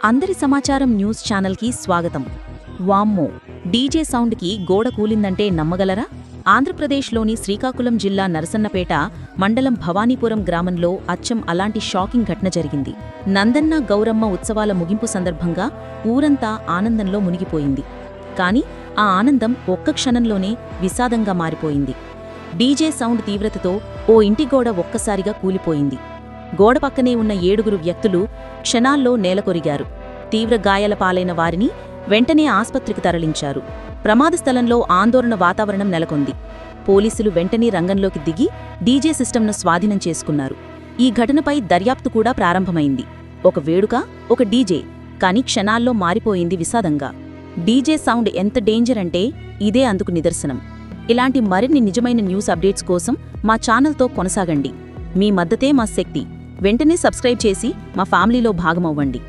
అందరి సమాచారం న్యూస్ ఛానల్కి స్వాగతం. వామ్మో, డీజే సౌండ్కి గోడ కూలిందంటే నమ్మగలరా? ఆంధ్రప్రదేశ్లోని శ్రీకాకుళం జిల్లా నరసన్నపేట మండలం భవానీపురం గ్రామంలో అచ్చం అలాంటి షాకింగ్ ఘటన జరిగింది. నందన్న గౌరమ్మ ఉత్సవాల ముగింపు సందర్భంగా ఊరంతా ఆనందంలో మునిగిపోయింది. కాని ఆ ఆనందం ఒక్క క్షణంలోనే విషాదంగా మారిపోయింది. డీజే సౌండ్ తీవ్రతతో ఓ ఇంటి గోడ ఒక్కసారిగా కూలిపోయింది. గోడ పక్కనే ఉన్న 7 వ్యక్తులు క్షణాల్లో నేలకొరిగారు. తీవ్ర గాయాల పాలైన వారిని వెంటనే ఆస్పత్రికి తరలించారు. ప్రమాద స్థలంలో ఆందోళన వాతావరణం నెలకొంది. పోలీసులు వెంటనే రంగంలోకి దిగి డీజే సిస్టమ్ను స్వాధీనం చేసుకున్నారు. ఈ ఘటనపై దర్యాప్తు కూడా ప్రారంభమైంది. ఒక వేడుక, ఒక డీజే, కాని క్షణాల్లో మారిపోయింది విషాదంగా. డీజే సౌండ్ ఎంత డేంజర్ అంటే ఇదే అందుకు నిదర్శనం. ఇలాంటి మరిన్ని నిజమైన న్యూస్ అప్డేట్స్ కోసం మా ఛానల్తో కొనసాగండి. మీ మద్దతే మా శక్తి. వెంటనే సబ్స్క్రైబ్ చేసి మా ఫ్యామిలీలో భాగమవ్వండి.